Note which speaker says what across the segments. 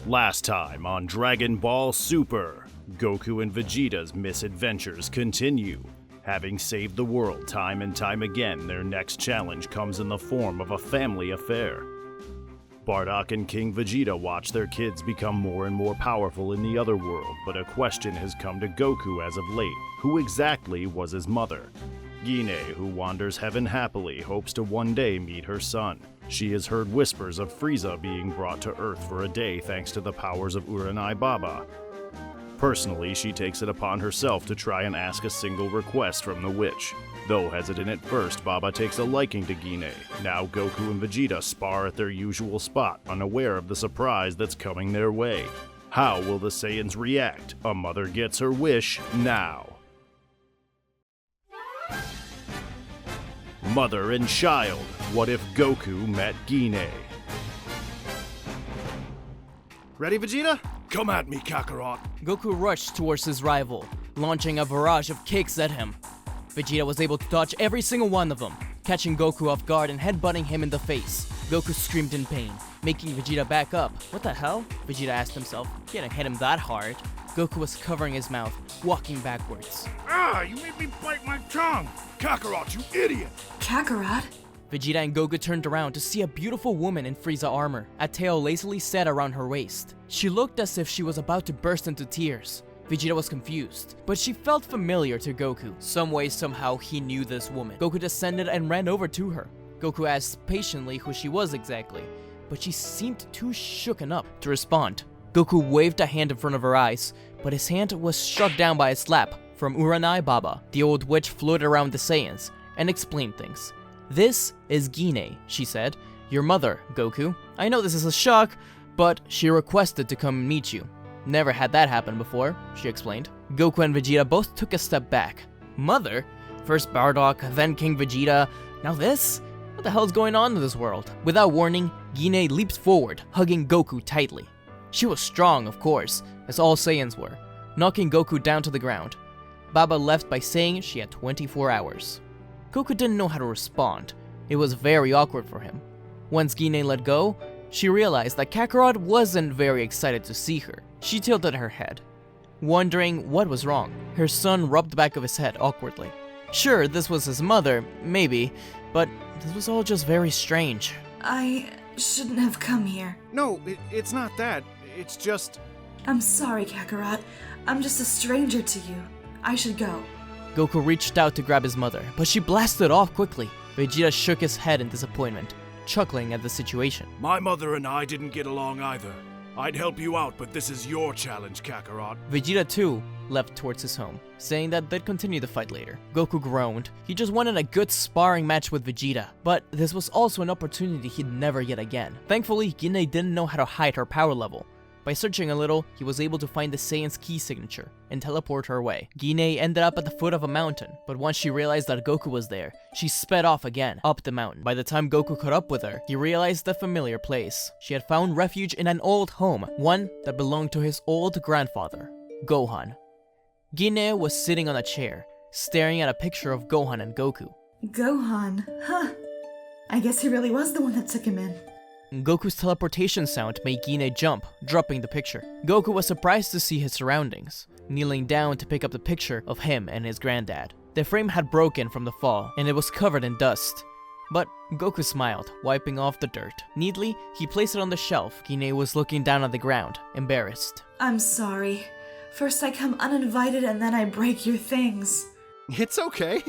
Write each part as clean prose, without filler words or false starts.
Speaker 1: Last time on Dragon Ball Super, Goku and Vegeta's misadventures continue. Having saved the world time and time again, their next challenge comes in the form of a family affair. Bardock and King Vegeta watch their kids become more and more powerful in the other world, but a question has come to Goku as of late. Who exactly was his mother? Gine, who wanders heaven happily, hopes to one day meet her son. She has heard whispers of Frieza being brought to Earth for a day thanks to the powers of Uranai Baba. Personally, she takes it upon herself to try and ask a single request from the witch. Though hesitant at first, Baba takes a liking to Gine. Now Goku and Vegeta spar at their usual spot, unaware of the surprise that's coming their way. How will the Saiyans react? A mother gets her wish now. Mother and child, what if Goku met Gine? Ready, Vegeta?
Speaker 2: Come at me, Kakarot.
Speaker 3: Goku rushed towards his rival, launching a barrage of kicks at him. Vegeta was able to dodge every single one of them, catching Goku off guard and headbutting him in the face. Goku screamed in pain, making Vegeta back up. What the hell? Vegeta asked himself. He hadn't hit him that hard. Goku was covering his mouth, walking backwards.
Speaker 2: Ah, you made me bite my tongue! Kakarot, you idiot!
Speaker 4: Kakarot?
Speaker 3: Vegeta and Goku turned around to see a beautiful woman in Frieza armor, a tail lazily set around her waist. She looked as if she was about to burst into tears. Vegeta was confused, but she felt familiar to Goku. Some way, somehow, he knew this woman. Goku descended and ran over to her. Goku asked patiently who she was exactly, but she seemed too shooken up to respond. Goku waved a hand in front of her eyes, but his hand was struck down by a slap from Uranai Baba. The old witch floated around the Saiyans and explained things. "This is Gine," she said. "Your mother, Goku. I know this is a shock, but she requested to come and meet you. Never had that happen before," she explained. Goku and Vegeta both took a step back. Mother? First Bardock, then King Vegeta, now this? What the hell's going on in this world? Without warning, Gine leaped forward, hugging Goku tightly. She was strong, of course, as all Saiyans were, knocking Goku down to the ground. Baba left by saying she had 24 hours. Goku didn't know how to respond. It was very awkward for him. Once Gine let go, she realized that Kakarot wasn't very excited to see her. She tilted her head, wondering what was wrong. Her son rubbed the back of his head awkwardly. Sure, this was his mother, maybe, but this was all just very strange.
Speaker 4: I shouldn't have come here.
Speaker 1: No, it's not that. It's just...
Speaker 4: I'm sorry, Kakarot. I'm just a stranger to you. I should go.
Speaker 3: Goku reached out to grab his mother, but she blasted off quickly. Vegeta shook his head in disappointment, chuckling at the situation.
Speaker 2: My mother and I didn't get along either. I'd help you out, but this is your challenge, Kakarot.
Speaker 3: Vegeta too left towards his home, saying that they'd continue the fight later. Goku groaned. He just wanted a good sparring match with Vegeta, but this was also an opportunity he'd never get again. Thankfully, Gine didn't know how to hide her power level. By searching a little, he was able to find the Saiyan's key signature and teleport her away. Gine ended up at the foot of a mountain, but once she realized that Goku was there, she sped off again, up the mountain. By the time Goku caught up with her, he realized the familiar place. She had found refuge in an old home, one that belonged to his old grandfather, Gohan. Gine was sitting on a chair, staring at a picture of Gohan and Goku.
Speaker 4: Gohan, huh? I guess he really was the one that took him in.
Speaker 3: Goku's teleportation sound made Gine jump, dropping the picture. Goku was surprised to see his surroundings, kneeling down to pick up the picture of him and his granddad. The frame had broken from the fall, and it was covered in dust. But Goku smiled, wiping off the dirt. Neatly, he placed it on the shelf. Gine was looking down at the ground, embarrassed.
Speaker 4: I'm sorry. First I come uninvited and then I break your things.
Speaker 1: It's okay.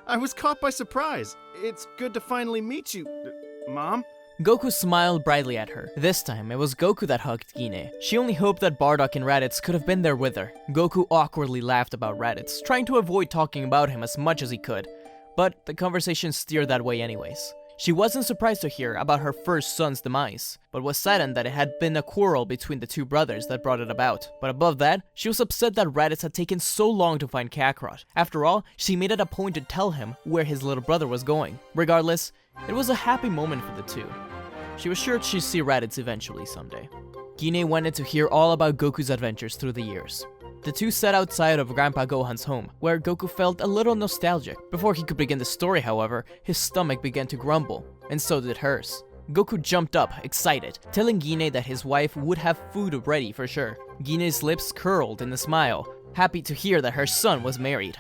Speaker 1: I was caught by surprise. It's good to finally meet you, Mom.
Speaker 3: Goku smiled brightly at her. This time, it was Goku that hugged Gine. She only hoped that Bardock and Raditz could have been there with her. Goku awkwardly laughed about Raditz, trying to avoid talking about him as much as he could. But the conversation steered that way anyways. She wasn't surprised to hear about her first son's demise, but was saddened that it had been a quarrel between the two brothers that brought it about. But above that, she was upset that Raditz had taken so long to find Kakarot. After all, she made it a point to tell him where his little brother was going. Regardless, it was a happy moment for the two. She was sure she'd see Raditz eventually someday. Gine wanted to hear all about Goku's adventures through the years. The two sat outside of Grandpa Gohan's home, where Goku felt a little nostalgic. Before he could begin the story, however, his stomach began to grumble, and so did hers. Goku jumped up, excited, telling Gine that his wife would have food ready for sure. Gine's lips curled in a smile, happy to hear that her son was married.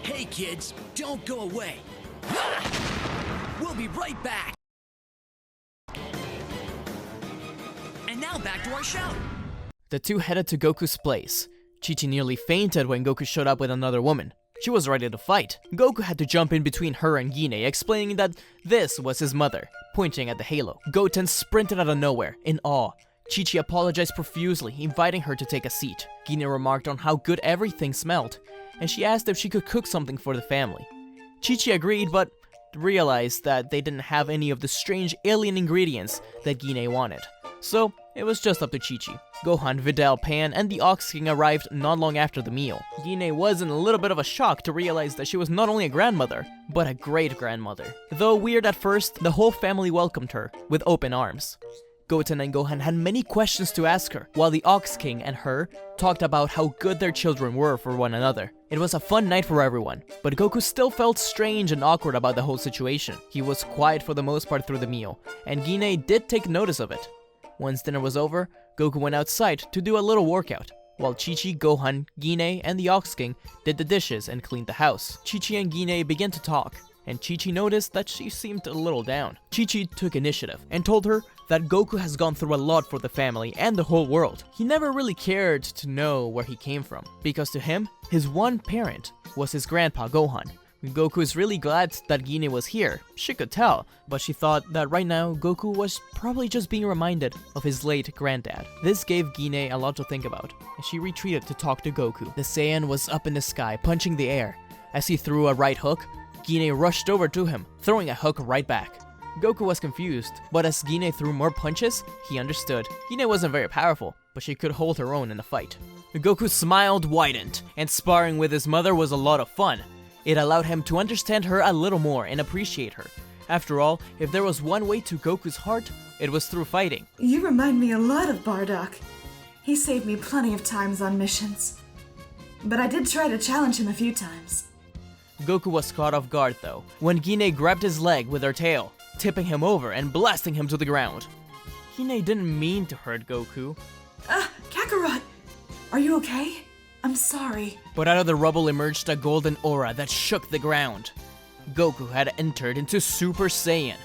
Speaker 5: Hey kids, don't go away. We'll be right back. And now back to our show.
Speaker 3: The two headed to Goku's place. Chi-Chi nearly fainted when Goku showed up with another woman. She was ready to fight. Goku had to jump in between her and Gine, explaining that this was his mother, pointing at the halo. Goten sprinted out of nowhere, in awe. Chi-Chi apologized profusely, inviting her to take a seat. Gine remarked on how good everything smelled, and she asked if she could cook something for the family. Chi-Chi agreed, but realized that they didn't have any of the strange alien ingredients that Gine wanted. So, it was just up to Chi-Chi. Gohan, Videl, Pan, and the Ox King arrived not long after the meal. Gine was in a little bit of a shock to realize that she was not only a grandmother, but a great-grandmother. Though weird at first, the whole family welcomed her with open arms. Goten and Gohan had many questions to ask her, while the Ox King and her talked about how good their children were for one another. It was a fun night for everyone, but Goku still felt strange and awkward about the whole situation. He was quiet for the most part through the meal, and Gine did take notice of it. Once dinner was over, Goku went outside to do a little workout, while Chi-Chi, Gohan, Gine, and the Ox King did the dishes and cleaned the house. Chi-Chi and Gine began to talk, and Chi-Chi noticed that she seemed a little down. Chi-Chi took initiative and told her that Goku has gone through a lot for the family and the whole world. He never really cared to know where he came from, because to him, his one parent was his grandpa Gohan. Goku is really glad that Gine was here, she could tell, but she thought that right now Goku was probably just being reminded of his late granddad. This gave Gine a lot to think about, and she retreated to talk to Goku. The Saiyan was up in the sky, punching the air. As he threw a right hook, Gine rushed over to him, throwing a hook right back. Goku was confused, but as Gine threw more punches, he understood. Gine wasn't very powerful, but she could hold her own in a fight. Goku smiled widened, and sparring with his mother was a lot of fun. It allowed him to understand her a little more and appreciate her. After all, if there was one way to Goku's heart, it was through fighting.
Speaker 4: You remind me a lot of Bardock. He saved me plenty of times on missions. But I did try to challenge him a few times.
Speaker 3: Goku was caught off guard though, when Gine grabbed his leg with her tail, tipping him over and blasting him to the ground. Gine didn't mean to hurt Goku.
Speaker 4: Kakarot! Are you okay? I'm sorry.
Speaker 3: But out of the rubble emerged a golden aura that shook the ground. Goku had entered into Super Saiyan.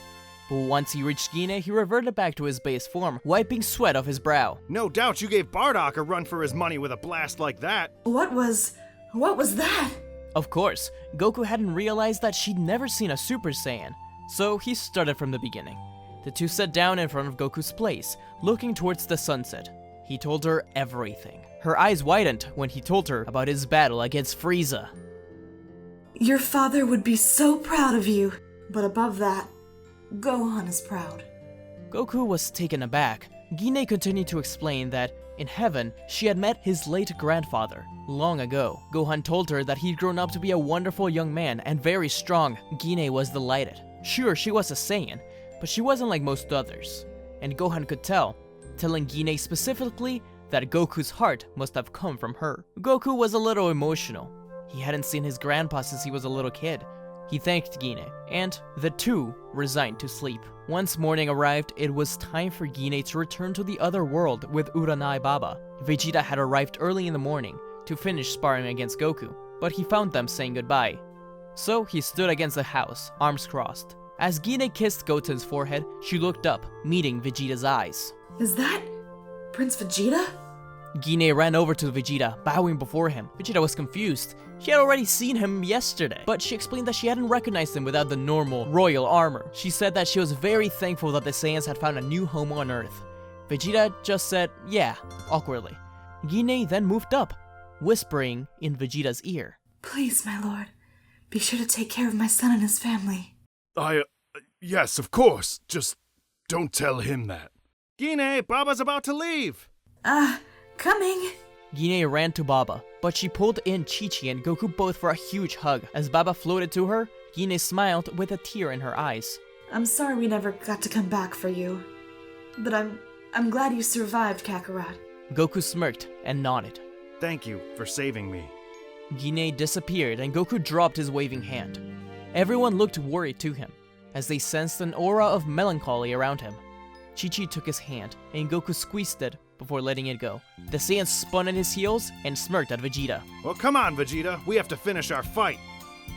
Speaker 3: But once he reached Gine, he reverted back to his base form, wiping sweat off his brow.
Speaker 1: No doubt you gave Bardock a run for his money with a blast like that.
Speaker 4: What was that?
Speaker 3: Of course, Goku hadn't realized that she'd never seen a Super Saiyan, so he started from the beginning. The two sat down in front of Goku's place, looking towards the sunset. He told her everything. Her eyes widened when he told her about his battle against Frieza.
Speaker 4: Your father would be so proud of you. But above that, Gohan is proud.
Speaker 3: Goku was taken aback. Gine continued to explain that, in heaven, she had met his late grandfather, long ago. Gohan told her that he'd grown up to be a wonderful young man and very strong. Gine was delighted. Sure, she was a Saiyan, but she wasn't like most others. And Gohan could tell, telling Gine specifically that Goku's heart must have come from her. Goku was a little emotional. He hadn't seen his grandpa since he was a little kid. He thanked Gine, and the two resigned to sleep. Once morning arrived, it was time for Gine to return to the other world with Uranai Baba. Vegeta had arrived early in the morning to finish sparring against Goku, but he found them saying goodbye. So he stood against the house, arms crossed. As Gine kissed Goten's forehead, she looked up, meeting Vegeta's eyes.
Speaker 4: Is that Prince Vegeta?
Speaker 3: Gine ran over to Vegeta, bowing before him. Vegeta was confused. She had already seen him yesterday, but she explained that she hadn't recognized him without the normal royal armor. She said that she was very thankful that the Saiyans had found a new home on Earth. Vegeta just said, yeah, awkwardly. Gine then moved up, whispering in Vegeta's ear.
Speaker 4: Please, my lord, be sure to take care of my son and his family.
Speaker 2: Yes, of course. Just don't tell him that.
Speaker 1: Gine, Baba's about to leave.
Speaker 4: Coming.
Speaker 3: Gine ran to Baba, but she pulled in Chi-Chi and Goku both for a huge hug. As Baba floated to her, Gine smiled with a tear in her eyes.
Speaker 4: I'm sorry we never got to come back for you. But I'm glad you survived, Kakarot.
Speaker 3: Goku smirked and nodded.
Speaker 1: Thank you for saving me.
Speaker 3: Gine disappeared and Goku dropped his waving hand. Everyone looked worried to him. as they sensed an aura of melancholy around him. Chi-Chi took his hand, and Goku squeezed it before letting it go. The Saiyan spun at his heels and smirked at Vegeta.
Speaker 2: Well, come on, Vegeta. We have to finish our fight.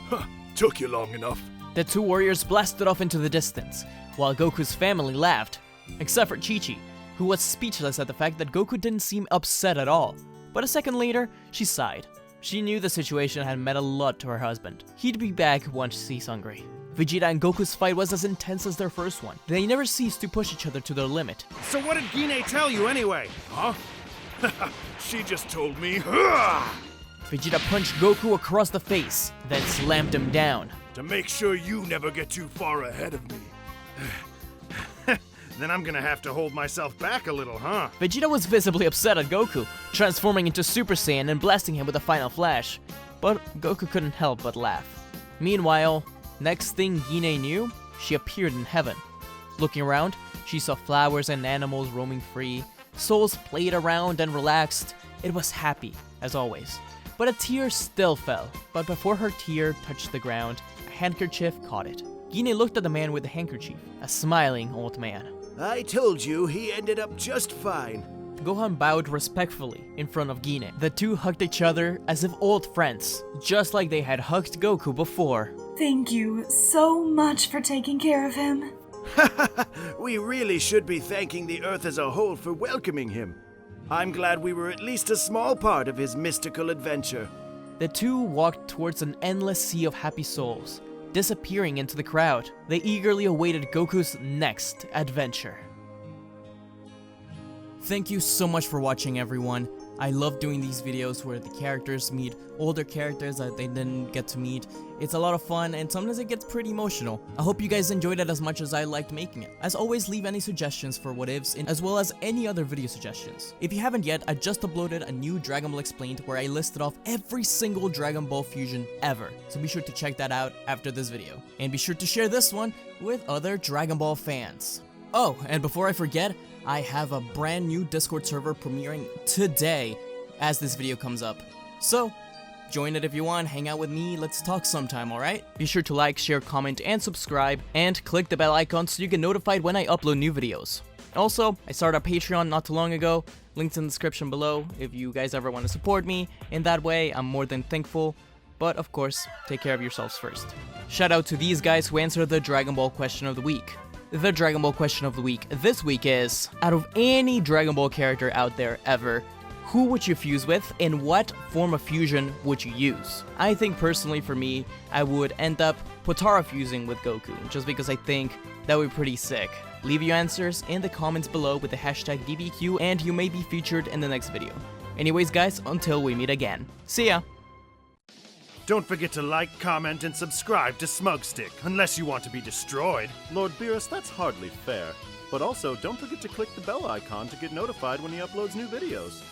Speaker 2: Huh, took you long enough.
Speaker 3: The two warriors blasted off into the distance, while Goku's family laughed, except for Chi-Chi, who was speechless at the fact that Goku didn't seem upset at all. But a second later, she sighed. She knew the situation had meant a lot to her husband. He'd be back once he's hungry. Vegeta and Goku's fight was as intense as their first one. They never ceased to push each other to their limit.
Speaker 2: So what did Gine tell you anyway? Huh? She just told me.
Speaker 3: Vegeta punched Goku across the face, then slammed him down.
Speaker 2: To make sure you never get too far ahead of me. Then I'm gonna have to hold myself back a little, huh?
Speaker 3: Vegeta was visibly upset at Goku, transforming into Super Saiyan and blasting him with a final flash. But Goku couldn't help but laugh. Meanwhile, next thing Gine knew, she appeared in heaven. Looking around, she saw flowers and animals roaming free. Souls played around and relaxed. It was happy, as always. But a tear still fell. But before her tear touched the ground, a handkerchief caught it. Gine looked at the man with the handkerchief, a smiling old man.
Speaker 6: I told you he ended up just fine.
Speaker 3: Gohan bowed respectfully in front of Gine. The two hugged each other as if old friends, just like they had hugged Goku before.
Speaker 4: Thank you so much for taking care of him.
Speaker 6: We really should be thanking the Earth as a whole for welcoming him. I'm glad we were at least a small part of his mystical adventure.
Speaker 3: The two walked towards an endless sea of happy souls, disappearing into the crowd. They eagerly awaited Goku's next adventure. Thank you so much for watching, everyone. I love doing these videos where the characters meet older characters that they didn't get to meet. It's a lot of fun, and sometimes it gets pretty emotional. I hope you guys enjoyed it as much as I liked making it. As always, leave any suggestions for what ifs, as well as any other video suggestions. If you haven't yet, I just uploaded a new Dragon Ball Explained where I listed off every single Dragon Ball fusion ever. So be sure to check that out after this video. And be sure to share this one with other Dragon Ball fans. Oh, and before I forget, I have a brand new Discord server premiering today as this video comes up. So, join it if you want, hang out with me, let's talk sometime, alright? Be sure to like, share, comment, and subscribe, and click the bell icon so you get notified when I upload new videos. Also, I started a Patreon not too long ago, links in the description below if you guys ever want to support me. In that way, I'm more than thankful. But of course, take care of yourselves first. Shout out to these guys who answered the Dragon Ball question of the week. The Dragon Ball question of the week this week is, out of any Dragon Ball character out there ever, who would you fuse with, and what form of fusion would you use? I think personally for me, I would end up Potara fusing with Goku, just because I think that would be pretty sick. Leave your answers in the comments below with the hashtag DBQ, and you may be featured in the next video. Anyways guys, until we meet again. See ya!
Speaker 1: Don't forget to like, comment, and subscribe to SmugStick, unless you want to be destroyed.
Speaker 7: Lord Beerus, that's hardly fair. But also, don't forget to click the bell icon to get notified when he uploads new videos.